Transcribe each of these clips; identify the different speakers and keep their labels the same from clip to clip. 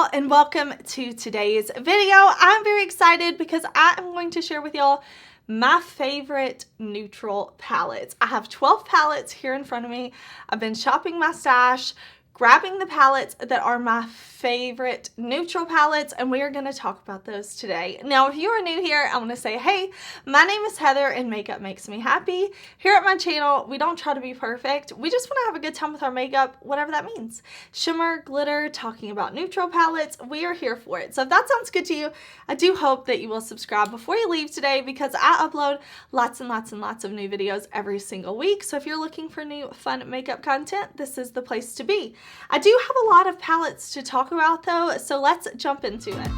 Speaker 1: y'all, and welcome to today's video. I'm very excited because I am going to share with y'all my favorite neutral palettes. I have 12 palettes here in front of me. I've been shopping my stash, grabbing the palettes that are my favorite neutral palettes, and we are going to talk about those today. Now, if you are new here, I want to say, hey, my name is Heather and makeup makes me happy. Here at my channel, we don't try to be perfect. We just want to have a good time with our makeup, whatever that means. Shimmer, glitter, talking about neutral palettes, we are here for it. So if that sounds good to you, I do hope that you will subscribe before you leave today because I upload lots and lots and lots of new videos every single week. So if you're looking for new fun makeup content, this is the place to be. I do have a lot of palettes to talk about though, so let's jump into it.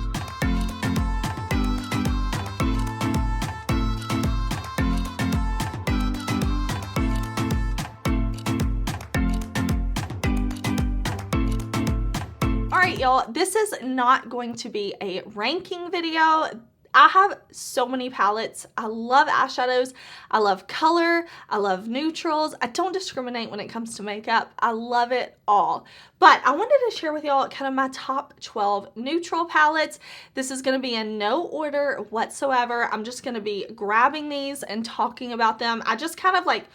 Speaker 1: Alright y'all, this is not going to be a ranking video. I have so many palettes. I love eyeshadows. I love color. I love neutrals. I don't discriminate when it comes to makeup. I love it all. But I wanted to share with y'all kind of my top 12 neutral palettes. This is going to be in no order whatsoever. I'm just going to be grabbing these and talking about them. I just kind of like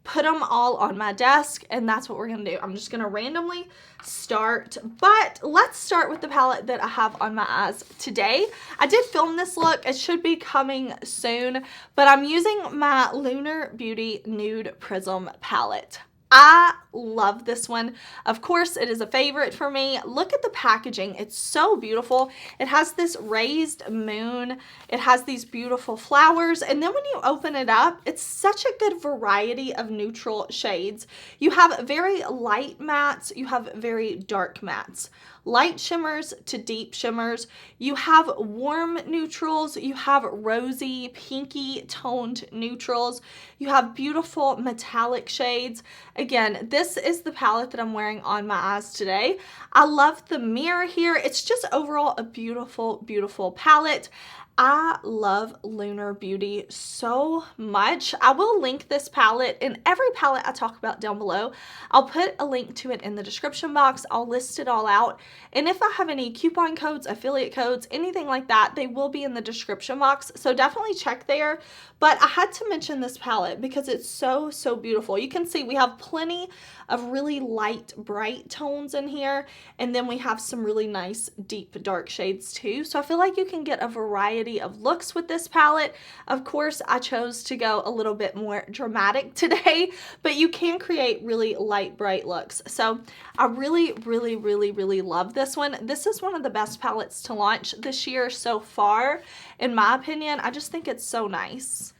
Speaker 1: put them all on my desk, and that's what we're gonna do. I'm just gonna randomly start, but let's start with the palette that I have on my eyes today. I did film this look. It should be coming soon, but I'm using my Lunar Beauty Nude Prism palette. I love this one. Of course, it is a favorite for me. Look at the packaging. It's so beautiful. It has this raised moon. It has these beautiful flowers. And then when you open it up, it's such a good variety of neutral shades. You have very light mattes. You have very dark mattes. Light shimmers to deep shimmers. You have warm neutrals. You have rosy, pinky toned neutrals. You have beautiful metallic shades. Again, this is the palette that I'm wearing on my eyes today. I love the mirror here. It's just overall a beautiful, beautiful palette. I love Lunar Beauty so much. I will link this palette in every palette I talk about down below. I'll put a link to it in the description box. I'll list it all out. And if I have any coupon codes, affiliate codes, anything like that, they will be in the description box. So definitely check there. But I had to mention this palette because it's so, so beautiful. You can see we have plenty of really light, bright tones in here. And then we have some really nice, deep, dark shades too. So I feel like you can get a variety of looks with this palette. Of course, I chose to go a little bit more dramatic today, but you can create really light, bright looks. So I really, really, really, really love this one. This is one of the best palettes to launch this year so far, in my opinion. I just think it's so nice.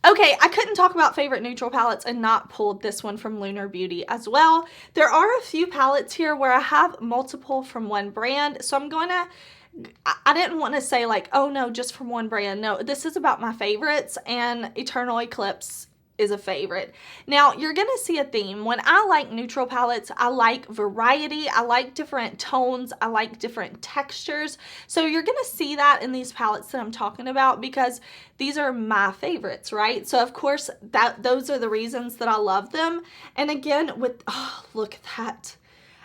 Speaker 1: Okay, I couldn't talk about favorite neutral palettes and not pull this one from Lunar Beauty as well. There are a few palettes here where I have multiple from one brand, so I'm going to I didn't want to say like, oh no, just from one brand. No, this is about my favorites, and Eternal Eclipse is a favorite. Now, you're going to see a theme. When I like neutral palettes, I like variety. I like different tones. I like different textures. So you're going to see that in these palettes that I'm talking about because these are my favorites, right? So of course, those are the reasons that I love them. And again, oh, look at that.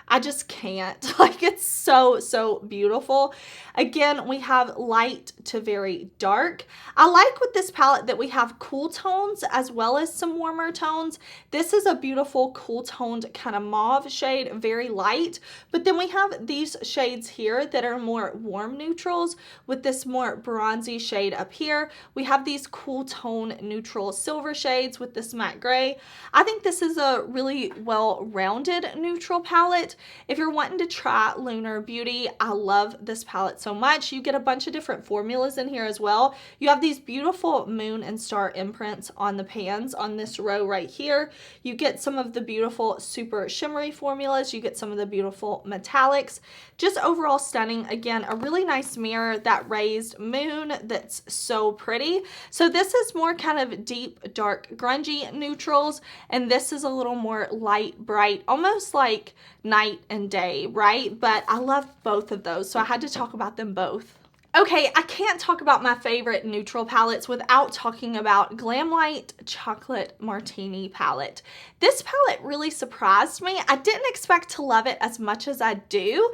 Speaker 1: I just can't. Like, it's so, so beautiful. Again, we have light to very dark. I like with this palette that we have cool tones as well as some warmer tones. This is a beautiful cool toned kind of mauve shade, very light. But then we have these shades here that are more warm neutrals with this more bronzy shade up here. We have these cool tone neutral silver shades with this matte gray. I think this is a really well-rounded neutral palette. If you're wanting to try Lunar Beauty, I love this palette so much. You get a bunch of different formulas in here as well. You have these beautiful moon and star imprints on the pans on this row right here. You get some of the beautiful super shimmery formulas. You get some of the beautiful metallics. Just overall stunning. Again, a really nice mirror, that raised moon that's so pretty. So this is more kind of deep, dark, grungy neutrals, and this is a little more light, bright, almost like night and day, right? But I love both of those, so I had to talk about them both. Okay, I can't talk about my favorite neutral palettes without talking about Glamlite Chocolate Martini palette. This palette really surprised me. I didn't expect to love it as much as I do.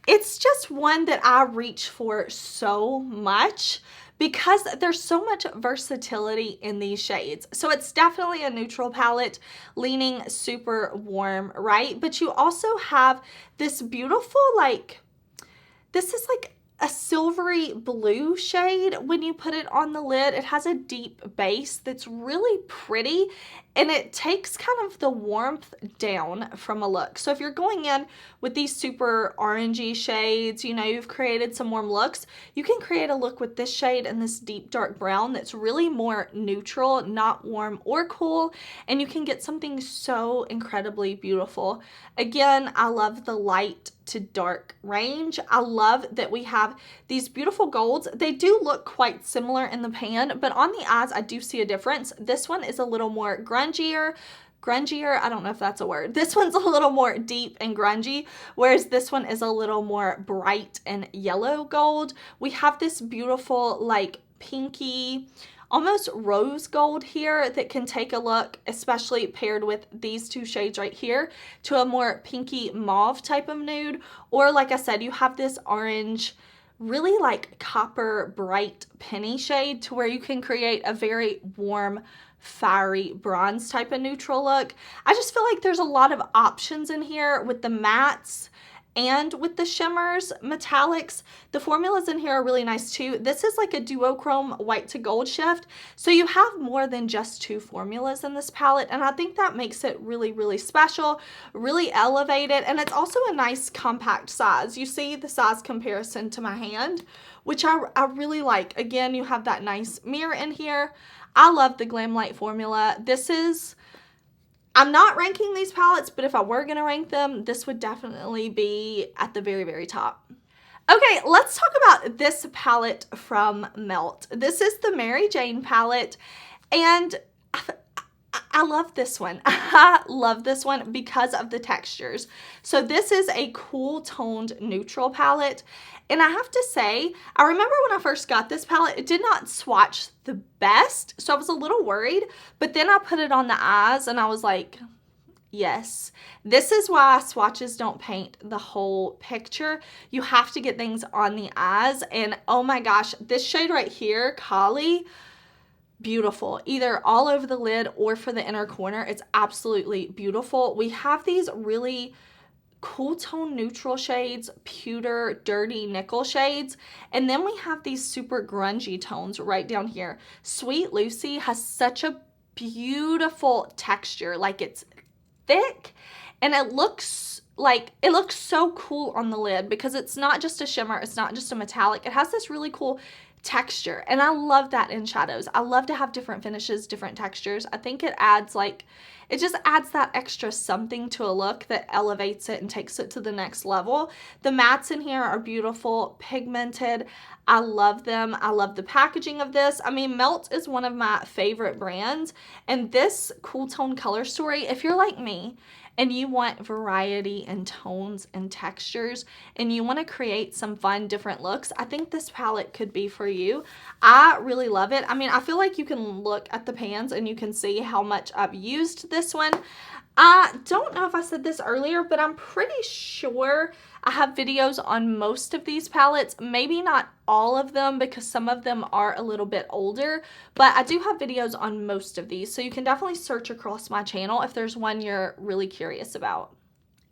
Speaker 1: it's just one that I reach for so much because there's so much versatility in these shades. So it's definitely a neutral palette leaning super warm, right? But you also have this beautiful, like, this is like a silvery blue shade when you put it on the lid. It has a deep base that's really pretty, and it takes kind of the warmth down from a look. So if you're going in with these super orangey shades, you know, you've created some warm looks, you can create a look with this shade and this deep dark brown that's really more neutral, not warm or cool, and you can get something so incredibly beautiful. Again, I love the light to dark range. I love that we have these beautiful golds. They do look quite similar in the pan, but on the eyes, I do see a difference. This one is a little more grungier, I don't know if that's a word. This one's a little more deep and grungy, whereas this one is a little more bright and yellow gold. We have this beautiful, like, pinky, almost rose gold here that can take a look, especially paired with these two shades right here, to a more pinky mauve type of nude. Or like I said, you have this orange, really like copper bright penny shade to where you can create a very warm, fiery bronze type of neutral look. I just feel like there's a lot of options in here with the mattes and with the shimmers, metallics. The formulas in here are really nice too. This is like a duochrome white to gold shift. So you have more than just two formulas in this palette. And I think that makes it really, really special, really elevated. And it's also a nice compact size. You see the size comparison to my hand, which I really like. Again, you have that nice mirror in here. I love the Glamlite formula. I'm not ranking these palettes, but if I were going to rank them, this would definitely be at the very, very top. Okay, let's talk about this palette from Melt. This is the Mary Jane palette, and I love this one. I love this one because of the textures. So this is a cool toned neutral palette. And I have to say, I remember when I first got this palette, it did not swatch the best. So I was a little worried, but then I put it on the eyes and I was like, yes, this is why swatches don't paint the whole picture. You have to get things on the eyes. And oh my gosh, this shade right here, Kali, beautiful, either all over the lid or for the inner corner. It's absolutely beautiful. We have these really cool tone neutral shades, pewter, dirty nickel shades, and then we have these super grungy tones right down here. Sweet Lucy has such a beautiful texture, like it's thick, and it looks so cool on the lid because it's not just a shimmer, it's not just a metallic, it has this really cool texture, and I love that in shadows. I love to have different finishes, different textures. I think it adds it just adds that extra something to a look that elevates it and takes it to the next level. The mattes in here are beautiful, pigmented. I love them. I love the packaging of this. I mean, Melt is one of my favorite brands, and this cool tone color story, if you're like me and you want variety in tones and textures and you want to create some fun different looks, I think this palette could be for you. I really love it. I mean, I feel like you can look at the pans and you can see how much I've used this one. I don't know if I said this earlier, but I'm pretty sure I have videos on most of these palettes. Maybe not all of them because some of them are a little bit older, but I do have videos on most of these. So you can definitely search across my channel if there's one you're really curious about.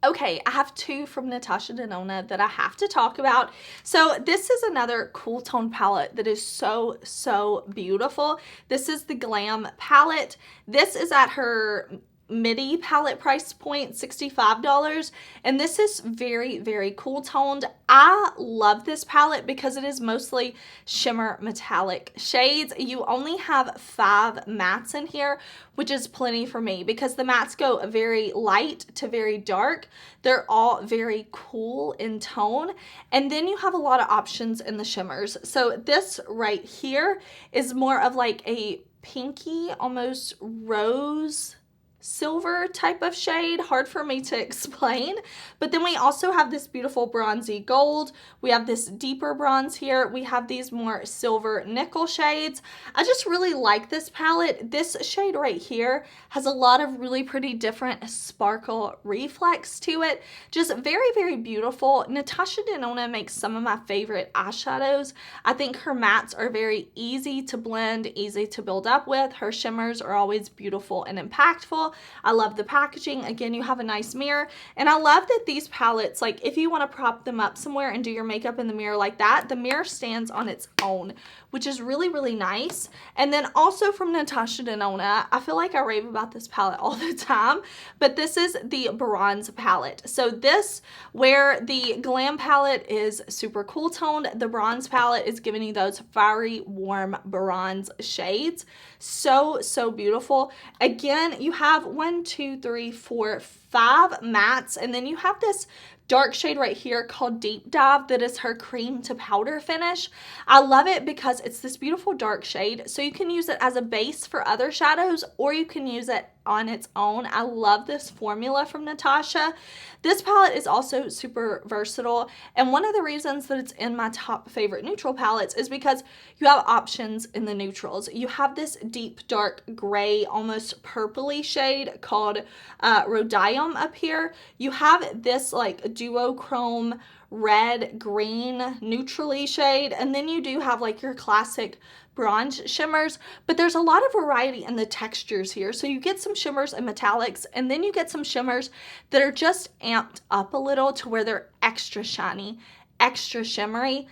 Speaker 1: Okay, I have two from Natasha Denona that I have to talk about. So this is another cool tone palette that is so, so beautiful. This is the Glam palette. This is at her midi palette price point, $65, and this is very, very cool toned. I love this palette because it is mostly shimmer metallic shades. You only have 5 mattes in here, which is plenty for me because the mattes go very light to very dark. They're all very cool in tone, and then you have a lot of options in the shimmers. So this right here is more of like a pinky, almost rose silver type of shade, hard for me to explain. But then we also have this beautiful bronzy gold. We have this deeper bronze here. We have these more silver nickel shades. I just really like this palette. This shade right here has a lot of really pretty different sparkle reflex to it. Just very, very beautiful. Natasha Denona makes some of my favorite eyeshadows. I think her mattes are very easy to blend, easy to build up with. Her shimmers are always beautiful and impactful. I love the packaging. Again, you have a nice mirror, and I love that these palettes, like if you want to prop them up somewhere and do your makeup in the mirror like that, the mirror stands on its own, which is really, really nice. And then also from Natasha Denona, I feel like I rave about this palette all the time, but this is the bronze palette. So this, where the glam palette is super cool toned, the bronze palette is giving you those fiery, warm bronze shades. So, so beautiful. Again, you have 1, 2, 3, 4, 5 mattes, and then you have this dark shade right here called Deep Dive that is her cream to powder finish. I love it because it's this beautiful dark shade, so you can use it as a base for other shadows, or you can use it on its own. I love this formula from Natasha. This palette is also super versatile, and one of the reasons that it's in my top favorite neutral palettes is because you have options in the neutrals. You have this deep dark gray, almost purpley shade called Rhodium up here. You have this like duochrome red green neutrally shade, and then you do have like your classic bronze shimmers, but there's a lot of variety in the textures here. So you get some shimmers and metallics, and then you get some shimmers that are just amped up a little to where they're extra shiny, extra shimmery.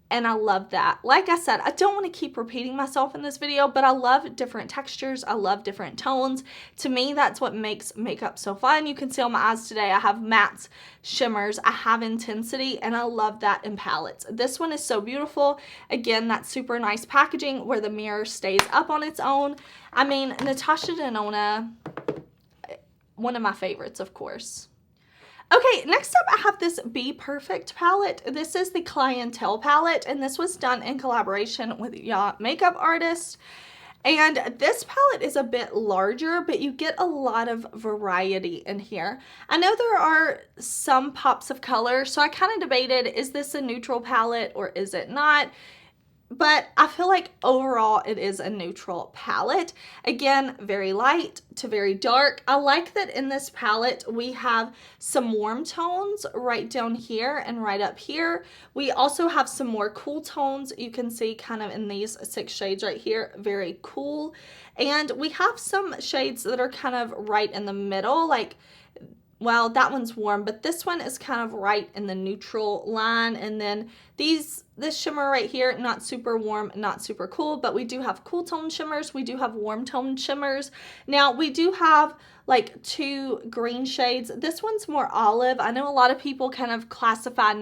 Speaker 1: And I love that. Like I said, I don't want to keep repeating myself in this video, but I love different textures. I love different tones. To me, that's what makes makeup so fun. You can see on my eyes today, I have mattes, shimmers, I have intensity, and I love that in palettes. This one is so beautiful. Again, that super nice packaging where the mirror stays up on its own. I mean, Natasha Denona, one of my favorites, of course. Okay, next up I have this Be Perfect palette. This is the Clientele palette, and this was done in collaboration with Ya makeup artist. And this palette is a bit larger, but you get a lot of variety in here. I know there are some pops of color, so I kind of debated, is this a neutral palette or is it not? But I feel like overall it is a neutral palette. Again, very light to very dark. I like that in this palette we have some warm tones right down here and right up here. We also have some more cool tones. You can see kind of in these 6 shades right here, very cool. And we have some shades that are kind of right in the middle, like, well, that one's warm, but this one is kind of right in the neutral line. And then this shimmer right here, not super warm, not super cool, but we do have cool tone shimmers. We do have warm tone shimmers. Now, we do have like 2 green shades. This one's more olive. I know a lot of people kind of classify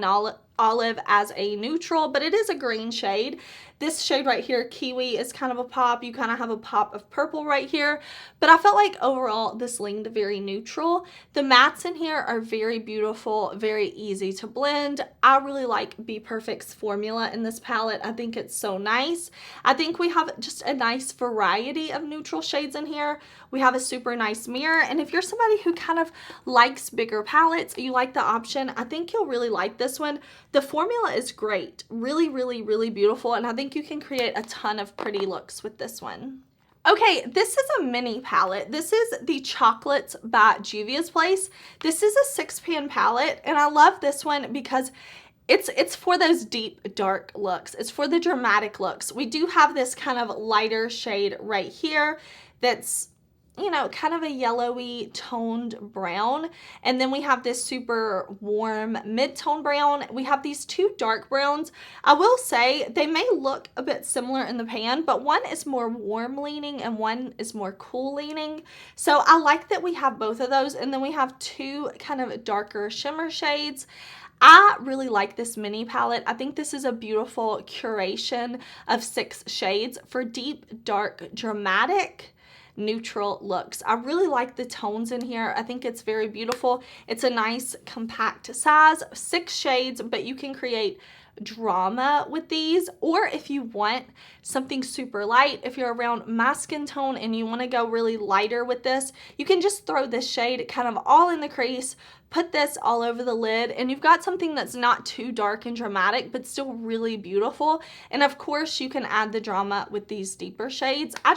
Speaker 1: olive as a neutral, but it is a green shade. This shade right here, Kiwi, is kind of a pop. You kind of have a pop of purple right here, but I felt like overall this leaned very neutral. The mattes in here are very beautiful, very easy to blend. I really like Be Perfect's formula in this palette. I think it's so nice. I think we have just a nice variety of neutral shades in here. We have a super nice mirror, and if you're somebody who kind of likes bigger palettes, you like the option, I think you'll really like this one. The formula is great, really, really, really beautiful, and I think you can create a ton of pretty looks with this one. Okay, this is a mini palette. This is the Chocolates by Juvia's Place. This is a 6-pan palette, and I love this one because it's for those deep, dark looks. It's for the dramatic looks. We do have this kind of lighter shade right here that's, you know, kind of a yellowy toned brown. And then we have this super warm mid-tone brown. We have these 2 dark browns. I will say they may look a bit similar in the pan, but one is more warm leaning and one is more cool leaning. So I like that we have both of those. And then we have 2 kind of darker shimmer shades. I really like this mini palette. I think this is a beautiful curation of 6 shades for deep, dark, dramatic, neutral looks. I really like the tones in here. I think it's very beautiful. It's a nice compact size, 6 shades, but you can create drama with these, or if you want something super light, if you're around my skin tone and you want to go really lighter with this, you can just throw this shade kind of all in the crease, put this all over the lid, and you've got something that's not too dark and dramatic but still really beautiful. And of course you can add the drama with these deeper shades. I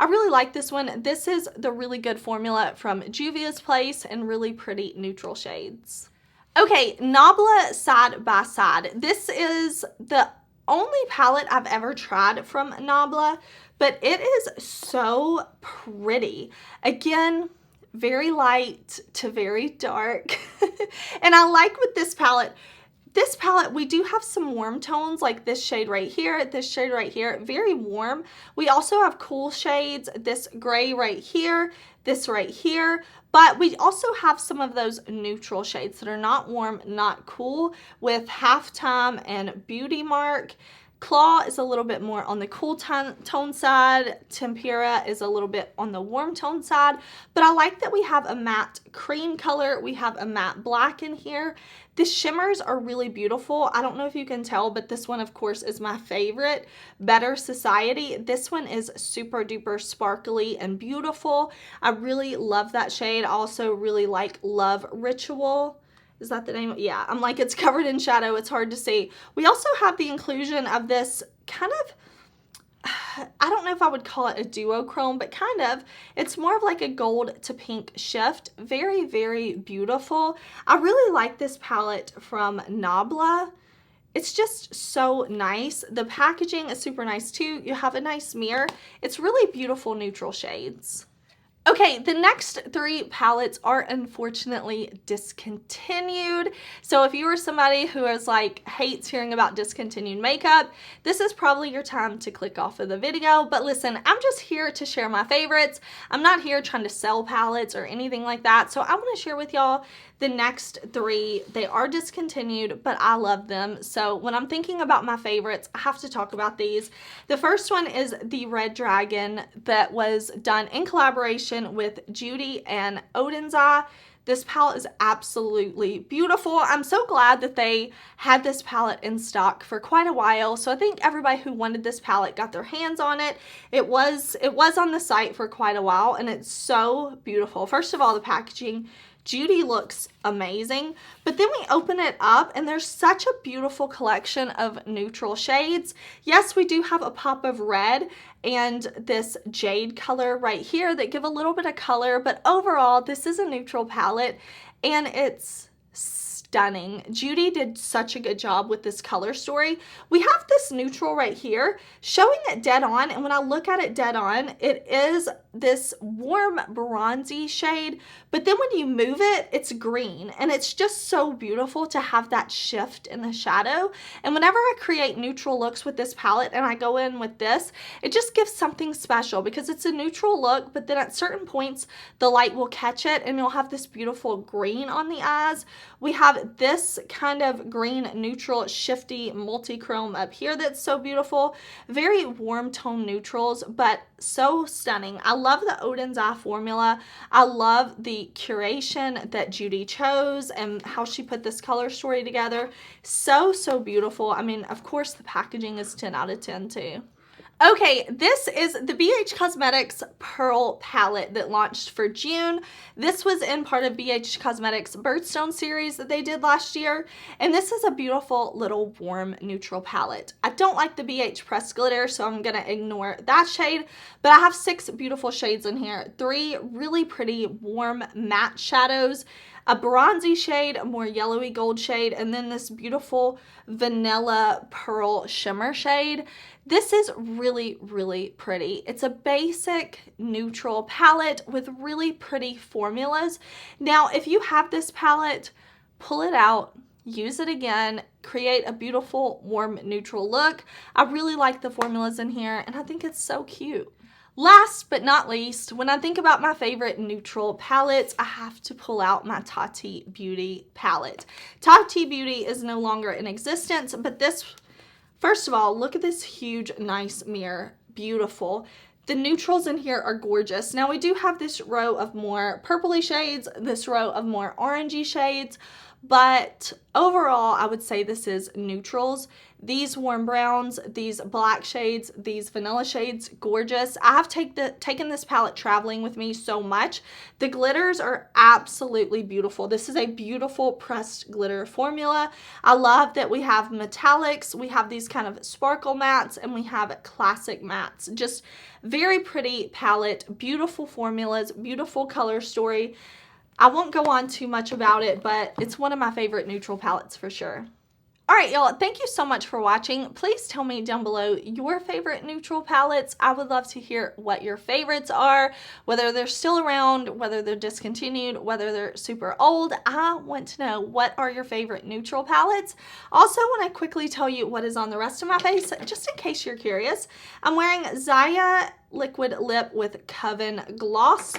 Speaker 1: really like this one. This is the really good formula from Juvia's Place and really pretty neutral shades. Okay, Nabla Side by Side. This is the only palette I've ever tried from Nabla, but it is so pretty. Again, very light to very dark. And I like with this palette, we do have some warm tones like this shade right here, this shade right here, very warm. We also have cool shades, this gray right here, this right here, but we also have some of those neutral shades that are not warm, not cool, with Halftime and Beauty Mark. Claw is a little bit more on the cool tone side. Tempera is a little bit on the warm tone side. But I like that we have a matte cream color. We have a matte black in here. The shimmers are really beautiful. I don't know if you can tell, but this one, of course, is my favorite. Better Society. This one is super duper sparkly and beautiful. I really love that shade. I also really like Love Ritual. Is that the name? Yeah, I'm like, it's covered in shadow. It's hard to see. We also have the inclusion of this kind of, I don't know if I would call it a duochrome, but kind of. It's more of like a gold to pink shift. Very, very beautiful. I really like this palette from Nabla. It's just so nice. The packaging is super nice too. You have a nice mirror. It's really beautiful neutral shades. Okay, the next 3 palettes are unfortunately discontinued. So if you are somebody who is like hates hearing about discontinued makeup, this is probably your time to click off of the video. But listen, I'm just here to share my favorites. I'm not here trying to sell palettes or anything like that. So I want to share with y'all the next 3. They are discontinued, but I love them. So when I'm thinking about my favorites, I have to talk about these. The first one is the Red Dragon that was done in collaboration with Judy and Odin's Eye. This palette is absolutely beautiful. I'm so glad that they had this palette in stock for quite a while. So I think everybody who wanted this palette got their hands on it. It was on the site for quite a while, and it's so beautiful. First of all, the packaging. Judy looks amazing, but then we open it up and there's such a beautiful collection of neutral shades. Yes, we do have a pop of red and this jade color right here that give a little bit of color, but overall this is a neutral palette and it's stunning. Judy did such a good job with this color story. We have this neutral right here showing it dead on, and when I look at it dead on, it is this warm bronzy shade, but then when you move it, it's green, and it's just so beautiful to have that shift in the shadow. And whenever I create neutral looks with this palette and I go in with this, it just gives something special because it's a neutral look, but then at certain points the light will catch it and you'll have this beautiful green on the eyes. We have this kind of green neutral shifty multi-chrome up here that's so beautiful. Very warm tone neutrals, but so stunning. I love the Odin's Eye formula. I love the curation that Judy chose and how she put this color story together. So beautiful. I mean, of course the packaging is 10 out of 10 too. Okay, this is the BH Cosmetics Pearl palette that launched for June. This was in part of BH Cosmetics Birdstone series that they did last year, and this is a beautiful little warm neutral palette. I don't like the BH Pressed Glitter, so I'm gonna ignore that shade, but I have 6 beautiful shades in here. 3 really pretty warm matte shadows, a bronzy shade, a more yellowy gold shade, and then this beautiful vanilla pearl shimmer shade. This is really pretty. It's a basic neutral palette with really pretty formulas. Now, if you have this palette, pull it out, use it again, create a beautiful warm neutral look. I really like the formulas in here, and I think it's so cute. Last but not least, when I think about my favorite neutral palettes, I have to pull out my Tati Beauty palette. Tati Beauty is no longer in existence, but this, first of all, look at this huge, nice mirror. Beautiful. The neutrals in here are gorgeous. Now we do have this row of more purpley shades, this row of more orangey shades, but overall I would say this is neutrals. These warm browns, these black shades, these vanilla shades, gorgeous. I have taken this palette traveling with me so much. The glitters are absolutely beautiful. This is a beautiful pressed glitter formula. I love that we have metallics, we have these kind of sparkle mattes, and we have classic mattes. Just very pretty palette, beautiful formulas, beautiful color story. I won't go on too much about it, but it's one of my favorite neutral palettes for sure. All right, y'all, thank you so much for watching. Please tell me down below your favorite neutral palettes. I would love to hear what your favorites are, whether they're still around, whether they're discontinued, whether they're super old. I want to know, what are your favorite neutral palettes? Also, want to quickly tell you what is on the rest of my face, just in case you're curious. I'm wearing Zyia Liquid Lip with Coven Gloss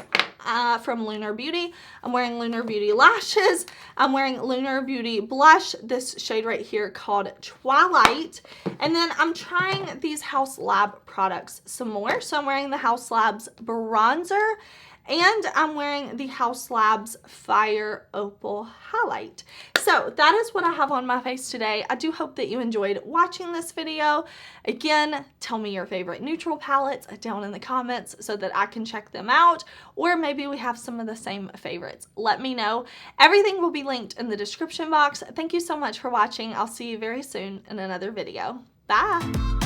Speaker 1: from Lunar Beauty. I'm wearing Lunar Beauty lashes. I'm wearing Lunar Beauty blush, this shade right here called Twilight. And then I'm trying these Haus Lab products some more. So I'm wearing the Haus Labs bronzer, and I'm wearing the Haus Labs Fire Opal Highlight. So that is what I have on my face today. I do hope that you enjoyed watching this video. Again, tell me your favorite neutral palettes down in the comments so that I can check them out, or maybe we have some of the same favorites. Let me know. Everything will be linked in the description box. Thank you so much for watching. I'll see you very soon in another video. Bye!